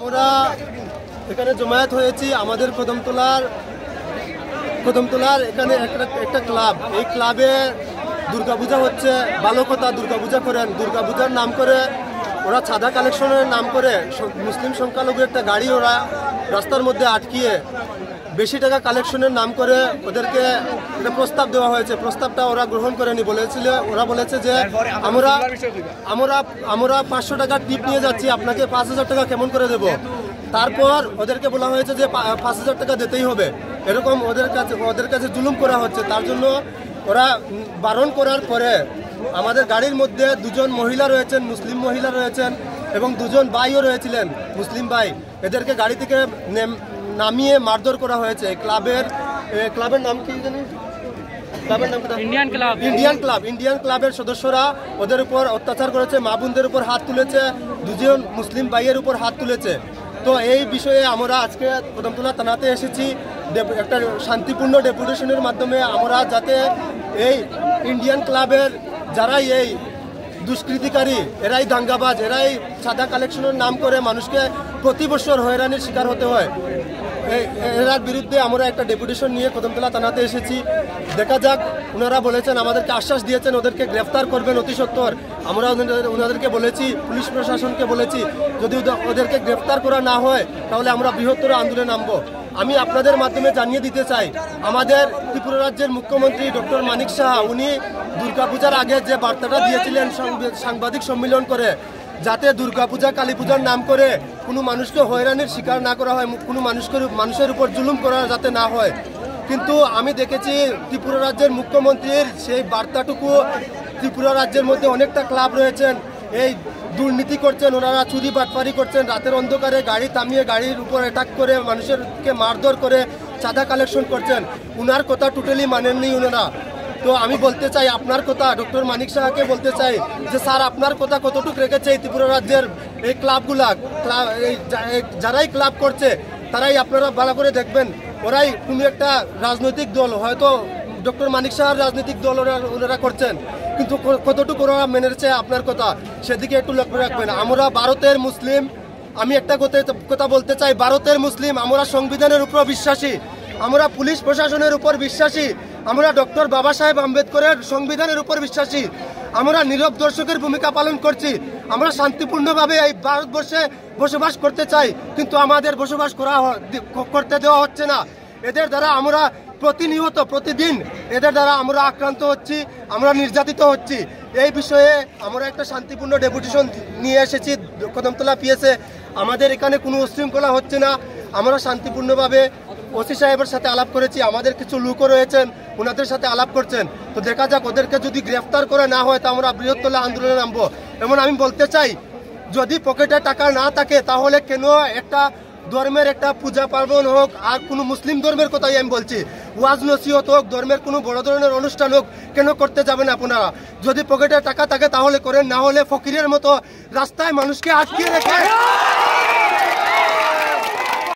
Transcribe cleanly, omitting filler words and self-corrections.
আমরা এখানে জমায়েত হয়েছি আমাদের কদমতলার এখানে একটা ক্লাব। এই ক্লাবে দুর্গাপূজা হচ্ছে, ভালো কথা, দুর্গাপূজা করেন। দুর্গাপূজার নাম করে ওরা চাঁদা কালেকশনের নাম করে মুসলিম সংখ্যালঘু একটা গাড়ি ওরা রাস্তার মধ্যে আটকিয়ে বেশি টাকা কালেকশনের নাম করে ওদেরকে একটা প্রস্তাব দেওয়া হয়েছে। প্রস্তাবটা ওরা গ্রহণ করেনি। ওরা বলেছে যে আমরা 500 টাকা টিপ নিয়ে যাচ্ছি, আপনাকে 5000 টাকা কেমন করে দেব। তারপর ওদেরকে বলা হয়েছে যে 5000 টাকা দিতেই হবে। এরকম ওদের কাছে জুলুম করা হচ্ছে। তার জন্য ওরা বারণ করার পরে আমাদের গাড়ির মধ্যে 2জন মহিলা রয়েছেন, মুসলিম মহিলা রয়েছেন, এবং 2জন ভাইও রয়েছিলেন মুসলিম ভাই। এদেরকে গাড়ি থেকে নামিয়ে মারধর করা হয়েছে। ক্লাবের নাম কি জানি? ইন্ডিয়ান ক্লাবের সদস্যরা ওদের উপর অত্যাচার করেছে, মা বোনদের উপর হাত তুলেছে, 2জন মুসলিম ভাইয়ের উপর হাত তুলেছে। তো এই বিষয়ে আমরা আজকে কদমতলা থানাতে এসেছি একটা শান্তিপূর্ণ ডেপুটেশনের মাধ্যমে। আমরা যাতে এই ইন্ডিয়ান ক্লাবের যারাই এই দুষ্কৃতিকারী, এরাই দাঙ্গাবাজ, এরাই চাঁদা কালেকশনের নাম করে মানুষকে প্রতি বছর হয়রানির শিকার হতে হয়, এরার বিরুদ্ধে আমরা একটা ডেপুটেশন নিয়ে কদমতলা থানাতে এসেছি। দেখা যাক, ওনারা বলেছেন, আমাদেরকে আশ্বাস দিয়েছেন ওদেরকে গ্রেফতার করবেন অতি সত্বর। আমরা ওনাদেরকে বলেছি, পুলিশ প্রশাসনকে বলেছি, যদি ওদেরকে গ্রেফতার করা না হয় তাহলে আমরা বৃহত্তর আন্দোলনে নামবো। আমি আপনাদের মাধ্যমে জানিয়ে দিতে চাই, আমাদের ত্রিপুরা রাজ্যের মুখ্যমন্ত্রী ডক্টর মানিক সাহা, উনি দুর্গাপূজার আগে যে বার্তাটা দিয়েছিলেন সাংবাদিক সম্মেলন করে, যাতে দুর্গাপূজা কালী পূজার নাম করে কোনো মানুষকে হয়রানির শিকার না করা হয়, কোনো মানুষের উপর জুলুম করা যাতে না হয়। কিন্তু আমি দেখেছি ত্রিপুরা রাজ্যের মুখ্যমন্ত্রীর সেই বার্তাটুকু, ত্রিপুরা রাজ্যের মধ্যে অনেকটা ক্লাব রয়েছেন, এই দুর্নীতি করছেন, ওনারা চুরি বাটপারি করছেন, রাতের অন্ধকারে গাড়ি থামিয়ে গাড়ির উপর অ্যাটাক করে মানুষেরকে মারধর করে চাঁদা কালেকশন করছেন। উনার কথা টোটালি মানেননি ওনারা। তো আমি বলতে চাই, আপনার কথা ডক্টর মানিক সাহাকে বলতে চাই যে স্যার, আপনার কথা কতটুকু রেখেছে এই ত্রিপুরা রাজ্যের এই যারাই ক্লাব করছে তারাই আপনারা ভালো করে দেখবেন। ওরাই কোনো একটা রাজনৈতিক দল, হয়তো ডক্টর মানিক সাহার রাজনৈতিক দল ওনারা করছেন, কিন্তু কতটুকু ওরা মেনেছে আপনার কথা, সেদিকে একটু লক্ষ্য রাখবেন। আমরা ভারতের মুসলিম, আমি একটা কথা বলতে চাই, ভারতের মুসলিম, আমরা সংবিধানের উপর বিশ্বাসী, আমরা পুলিশ প্রশাসনের উপর বিশ্বাসী, আমরা ডক্টর বাবা সাহেব আম্বেদকরের সংবিধানের উপর বিশ্বাসী, আমরা নীরব দর্শকের ভূমিকা পালন করছি। আমরা শান্তিপূর্ণভাবে এই ভারতবর্ষে বসবাস করতে চাই, কিন্তু আমাদের বসবাস করতে দেওয়া হচ্ছে না। এদের দ্বারা আমরা প্রতিদিন এদের দ্বারা আমরা আক্রান্ত হচ্ছি, আমরা নির্যাতিত হচ্ছি। এই বিষয়ে আমরা একটা শান্তিপূর্ণ ডেপুটেশন নিয়ে এসেছি কদমতলা পিএসে। আমাদের এখানে কোনো উশৃঙ্খলা হচ্ছে না, আমরা শান্তিপূর্ণভাবে ওসি সাহেবের সাথে আলাপ করেছি, আমাদের কিছু লোকও রয়েছেন, ওনাদের সাথে আলাপ করছেন। তো দেখা যাক, ওদেরকে যদি গ্রেফতার করে না হয় তা আমরা বৃহত্তর আন্দোলনে নামবো। এমন আমি বলতে চাই, যদি পকেটে টাকা না থাকে তাহলে কেন একটা ধর্মের একটা পূজা পার্বণ হোক, আর কোনো মুসলিম ধর্মের কথাই আমি বলছি, ওয়াজ নসিহত হোক, ধর্মের কোনো বড় ধরনের অনুষ্ঠান হোক, কেন করতে যাবেন আপনারা? যদি পকেটে টাকা থাকে তাহলে করেন, না হলে ফকিরের মতো রাস্তায় মানুষকে আটকে রেখে